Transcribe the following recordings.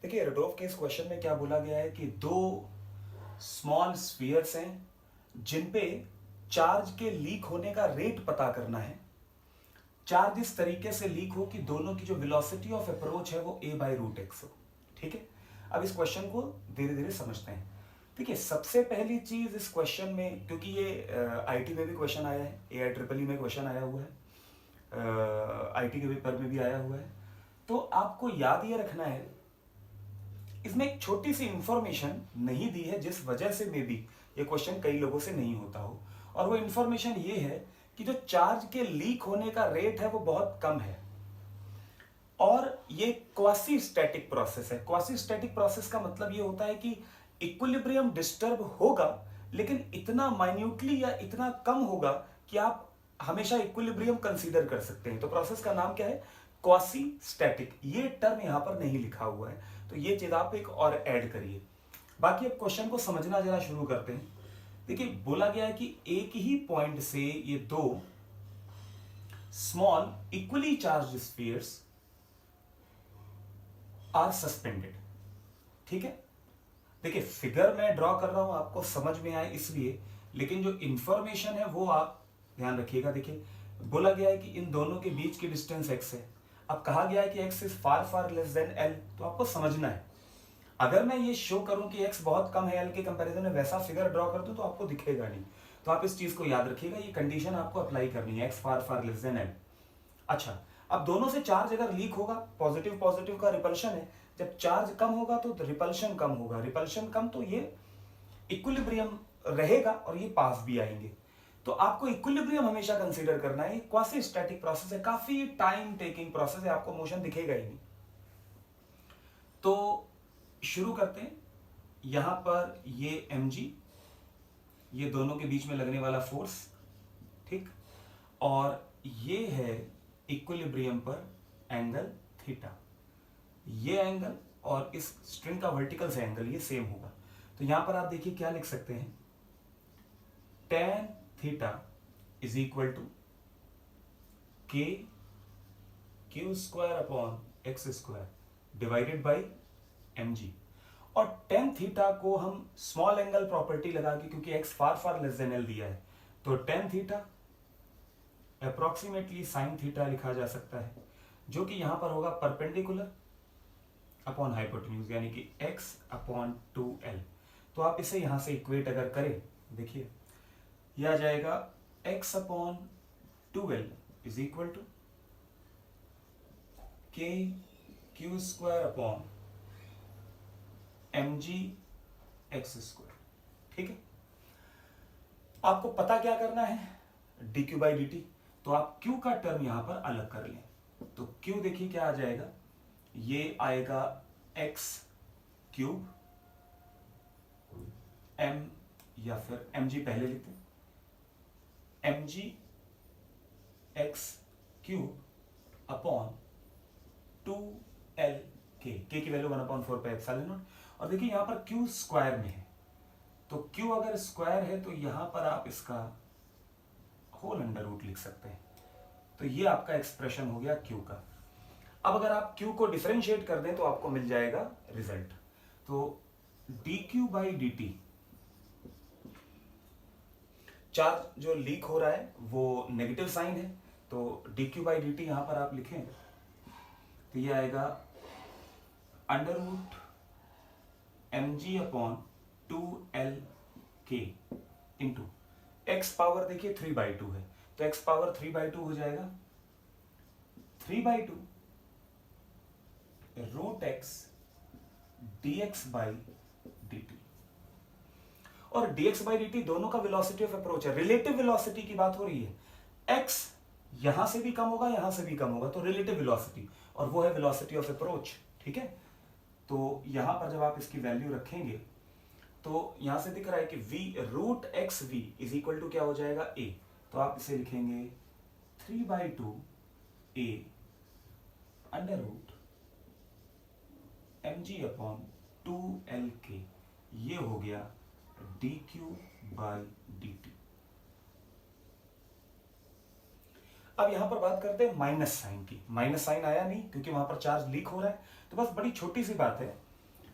देखिए रडोल्फ के इस क्वेश्चन में क्या बोला गया है कि दो स्मॉल स्फीयर्स हैं जिन पे चार्ज के लीक होने का रेट पता करना है। चार्ज इस तरीके से लीक हो कि दोनों की जो वेलोसिटी ऑफ अप्रोच है वो a/√x हो। ठीक है, अब इस क्वेश्चन को धीरे धीरे समझते हैं। देखिए सबसे पहली चीज इस क्वेश्चन में, क्योंकि ये आईटी में भी क्वेश्चन आया है, AIEEE में क्वेश्चन आया हुआ है, आईटी के पेपर में भी आया हुआ है, तो आपको याद ये रखना है इसमें एक छोटी सी इंफॉर्मेशन नहीं दी है जिस वजह से मे बी ये क्वेश्चन कई लोगों से नहीं होता हो, और वो इंफॉर्मेशन ये है कि जो चार्ज के लीक होने का रेट है वो बहुत कम है और ये क्वासी स्टैटिक प्रोसेस है। क्वासी स्टैटिक प्रोसेस का मतलब ये होता है कि इक्विलिब्रियम डिस्टर्ब होगा लेकिन इतना माइन्यूटली या इतना कम होगा कि आप हमेशा इक्विलिब्रियम कंसीडर कर सकते हैं। तो प्रोसेस का नाम क्या है? Quasi static. ये टर्म यहां पर नहीं लिखा हुआ है, तो ये चीज आप एक और ऐड करिए। बाकी अब क्वेश्चन को समझना जरा शुरू करते हैं। देखिए बोला गया है कि एक ही पॉइंट से ये दो small equally charge spheres are suspended. ठीक है, देखिए फिगर मैं ड्रॉ कर रहा हूं आपको समझ में आए इसलिए, लेकिन जो इंफॉर्मेशन है वो आप ध्यान रखिएगा। देखिए बोला गया है कि इन दोनों के बीच की डिस्टेंस x है। अब कहा गया है कि x is far far less than l, तो आपको समझना है। अगर मैं ये शो करूं कि x बहुत कम है l के कंपैरिजन में, वैसा फिगर ड्रॉ कर दूं तो आपको दिखेगा नहीं। तो आप इस चीज को याद रखिएगा, ये कंडीशन आपको अप्लाई करनी है, x far far less than l। अच्छा, अब दोनों से चार्ज अगर लीक होगा, पॉजिटिव पॉजिटिव का रिपल्शन है, जब चार्ज कम होगा तो रिपल्शन कम होगा, रिपल्शन कम तो ये इक्विलिब्रियम रहेगा और ये पास भी आएंगे। तो आपको इक्विलिब्रियम हमेशा कंसीडर करना है। क्वासी स्टैटिक प्रोसेस है, काफी टाइम टेकिंग प्रोसेस है, आपको मोशन दिखेगा ही नहीं। तो शुरू करते हैं। यहां पर ये mg, ये दोनों के बीच में लगने वाला फोर्स, ठीक, और ये है इक्विलिब्रियम पर एंगल थीटा। ये एंगल और इस स्ट्रिंग का वर्टिकल से एंगल ये सेम होगा। तो यहां पर आप देखिए क्या लिख सकते हैं, tan theta is equal to k q square upon x square divided by mg। और tan थीटा को हम स्मॉल एंगल प्रॉपर्टी लगा के, क्योंकि x far far less than l दिया है, तो tan theta approximately sin theta लिखा जा सकता है, जो कि यहां पर होगा परपेंडिकुलर अपॉन हाइपोटेन्यूज, यानी कि x अपॉन 2l। तो आप इसे यहां से इक्वेट अगर करें, देखिए यह आ जाएगा x upon 2l is equal to k q square upon mg x square. ठीक है, आपको पता क्या करना है, dq बाई dt। तो आप q का टर्म यहां पर अलग कर लें, तो q देखिए क्या आ जाएगा, ये आएगा x क्यूब m, या फिर mg पहले लेते हैं, mg x cube upon 2l k की वैल्यू 1/4 पाई एप्सिलॉन नॉट। और देखिए यहां पर q स्क्वायर में है, तो q अगर स्क्वायर है तो यहां पर आप इसका होल अंडर रूट लिख सकते हैं। तो ये आपका एक्सप्रेशन हो गया q का। अब अगर आप q को डिफरेंशिएट कर दें तो आपको मिल जाएगा रिजल्ट। तो dq बाई dt, चार्ज जो लीक हो रहा है वो नेगेटिव साइन है, तो dq बाई dt यहां पर आप लिखें तो ये आएगा under root mg upon 2l k into x power देखिए 3/2 है, तो x पावर 3/2 हो जाएगा 3/2 root x dx by dt। और dx बाई dt दोनों का वेलोसिटी ऑफ अप्रोच है, रिलेटिव वेलोसिटी की बात हो रही है। x यहां से भी कम होगा, यहां से भी कम होगा, तो रिलेटिव वेलोसिटी, और वो है वेलोसिटी ऑफ अप्रोच। ठीक है, तो यहां पर जब आप इसकी वैल्यू रखेंगे तो यहां से दिख रहा है कि v root x v is equal to क्या हो जाएगा a, तो आप इसे लिखेंगे 3/2 a under root mg upon 2lk। ये हो गया dq बाई dt। अब यहां पर बात करते हैं माइनस साइन की। माइनस साइन आया नहीं क्योंकि वहां पर चार्ज लीक हो रहा है, तो बस बड़ी छोटी सी बात है,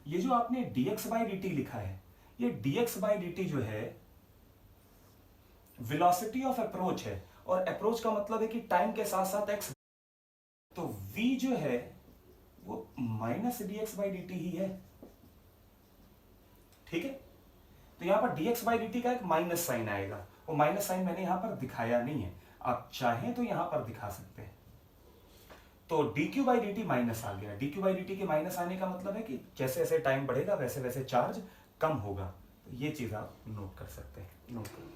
ये जो आपने dx बाई dt लिखा है, ये dx बाई dt जो है वेलोसिटी ऑफ अप्रोच है, और अप्रोच का मतलब है कि टाइम के साथ साथ x, तो v जो है वो माइनस dx बाई dt ही है। ठीक है, तो यहां पर dx बाई dt का एक माइनस साइन आएगा, वो माइनस साइन मैंने यहां पर दिखाया नहीं है, आप चाहें तो यहां पर दिखा सकते हैं। तो dq बाई dt माइनस आ गया। dq बाई dt के माइनस आने का मतलब है कि जैसे जैसे टाइम बढ़ेगा वैसे वैसे चार्ज कम होगा। तो ये चीज आप नोट कर सकते हैं, नोट करो।